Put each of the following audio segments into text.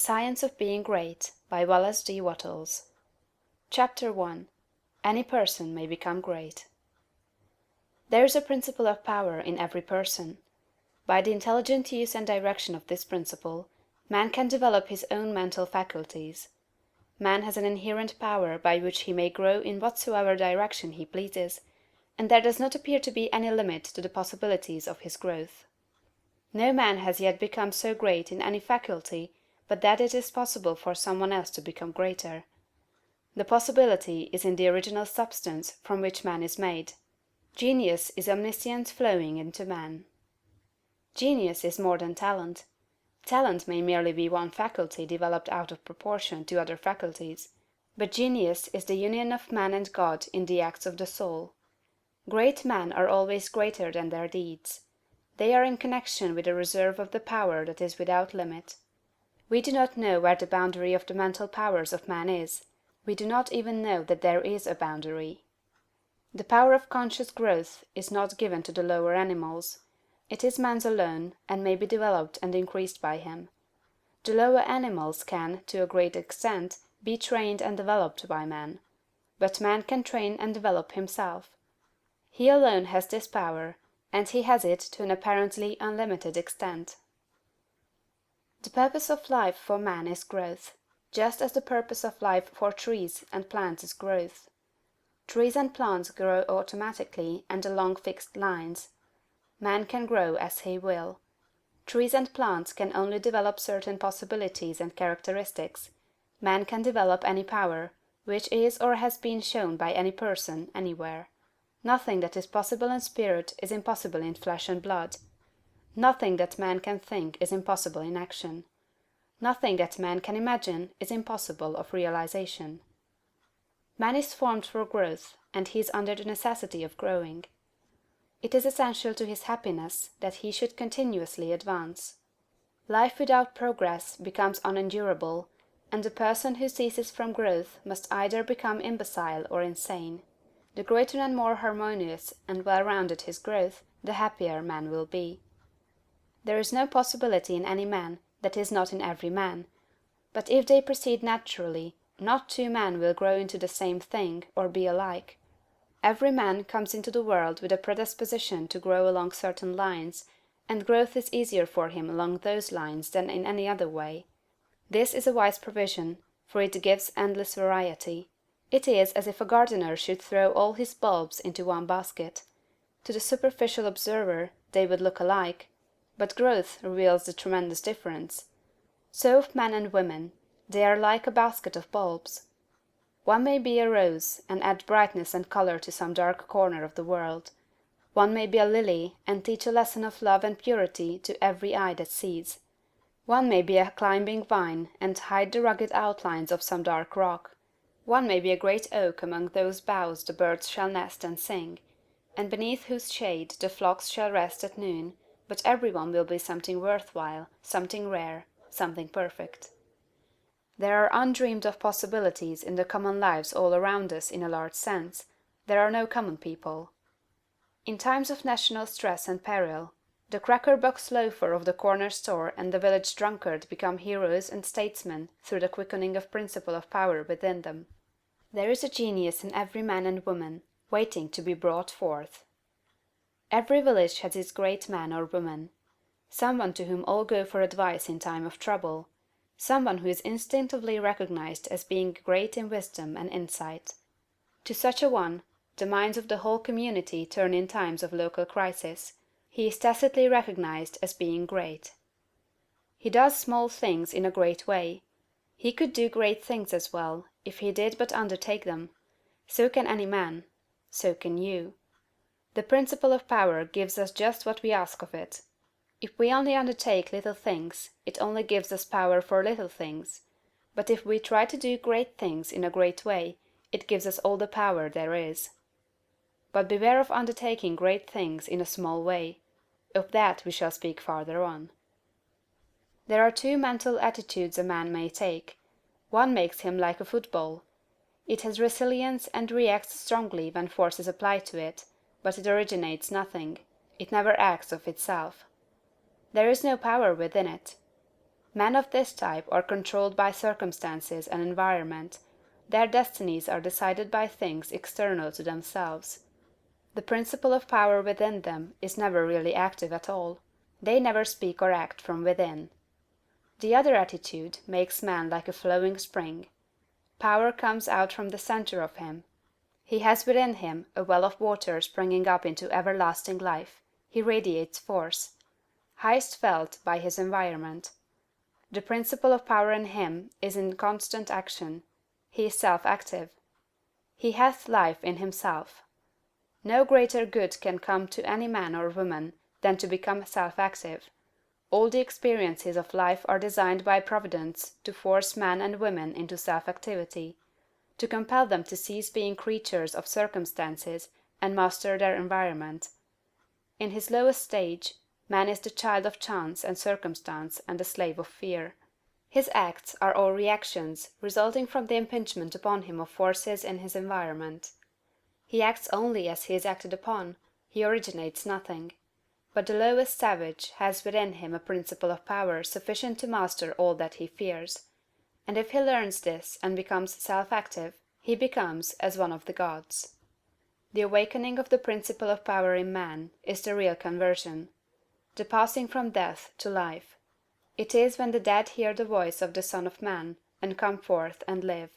Science of Being Great by Wallace D. Wattles. Chapter 1. Any Person May Become Great. There is a principle of power in every person. By the intelligent use and direction of this principle, man can develop his own mental faculties. Man has an inherent power by which he may grow in whatsoever direction he pleases, and there does not appear to be any limit to the possibilities of his growth. No man has yet become so great in any faculty but that it is possible for someone else to become greater. The possibility is in the original substance from which man is made. Genius is omniscience flowing into man. Genius is more than talent. Talent may merely be one faculty developed out of proportion to other faculties, but genius is the union of man and God in the acts of the soul. Great men are always greater than their deeds. They are in connection with a reserve of the power that is without limit. We do not know where the boundary of the mental powers of man is. We do not even know that there is a boundary. The power of conscious growth is not given to the lower animals. It is man's alone, and may be developed and increased by him. The lower animals can, to a great extent, be trained and developed by man. But man can train and develop himself. He alone has this power, and he has it to an apparently unlimited extent. The purpose of life for man is growth, just as the purpose of life for trees and plants is growth. Trees and plants grow automatically and along fixed lines. Man can grow as he will. Trees and plants can only develop certain possibilities and characteristics. Man can develop any power, which is or has been shown by any person, anywhere. Nothing that is possible in spirit is impossible in flesh and blood. Nothing that man can think is impossible in action. Nothing that man can imagine is impossible of realization. Man is formed for growth, and he is under the necessity of growing. It is essential to his happiness that he should continuously advance. Life without progress becomes unendurable, and the person who ceases from growth must either become imbecile or insane. The greater and more harmonious and well-rounded his growth, the happier man will be. There is no possibility in any man that is not in every man, but if they proceed naturally, not two men will grow into the same thing or be alike. Every man comes into the world with a predisposition to grow along certain lines, and growth is easier for him along those lines than in any other way. This is a wise provision, for it gives endless variety. It is as if a gardener should throw all his bulbs into one basket. To the superficial observer they would look alike, but growth reveals the tremendous difference. So of men and women, they are like a basket of bulbs. One may be a rose, and add brightness and color to some dark corner of the world. One may be a lily, and teach a lesson of love and purity to every eye that sees. One may be a climbing vine, and hide the rugged outlines of some dark rock. One may be a great oak among whose boughs the birds shall nest and sing, and beneath whose shade the flocks shall rest at noon, but every one will be something worthwhile, something rare, something perfect. There are undreamed of possibilities in the common lives all around us in a large sense. There are no common people. In times of national stress and peril, the cracker-box loafer of the corner store and the village drunkard become heroes and statesmen through the quickening of principle of power within them. There is a genius in every man and woman, waiting to be brought forth. Every village has its great man or woman, someone to whom all go for advice in time of trouble, someone who is instinctively recognized as being great in wisdom and insight. To such a one, the minds of the whole community turn in times of local crisis. He is tacitly recognized as being great. He does small things in a great way. He could do great things as well, if he did but undertake them. So can any man. So can you. The principle of power gives us just what we ask of it. If we only undertake little things, it only gives us power for little things. But if we try to do great things in a great way, it gives us all the power there is. But beware of undertaking great things in a small way. Of that we shall speak farther on. There are two mental attitudes a man may take. One makes him like a football. It has resilience and reacts strongly when force is applied to it, but it originates nothing. It never acts of itself. There is no power within it. Men of this type are controlled by circumstances and environment. Their destinies are decided by things external to themselves. The principle of power within them is never really active at all. They never speak or act from within. The other attitude makes man like a flowing spring. Power comes out from the center of him. He has within him a well of water springing up into everlasting life. He radiates force. Highest felt by his environment. The principle of power in him is in constant action. He is self-active. He hath life in himself. No greater good can come to any man or woman than to become self-active. All the experiences of life are designed by Providence to force men and women into self-activity, to compel them to cease being creatures of circumstances and master their environment. In his lowest stage, man is the child of chance and circumstance and the slave of fear. His acts are all reactions resulting from the impingement upon him of forces in his environment. He acts only as he is acted upon, he originates nothing. But the lowest savage has within him a principle of power sufficient to master all that he fears; and if he learns this and becomes self-active, he becomes as one of the gods. The awakening of the principle of power in man is the real conversion, the passing from death to life. It is when the dead hear the voice of the Son of Man, and come forth and live.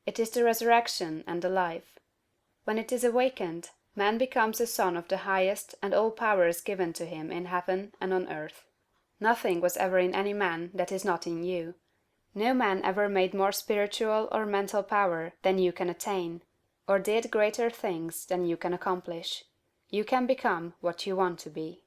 It is the resurrection and the life. When it is awakened, man becomes a son of the highest, and all power is given to him in heaven and on earth. Nothing was ever in any man that is not in you. No man ever made more spiritual or mental power than you can attain, or did greater things than you can accomplish. You can become what you want to be.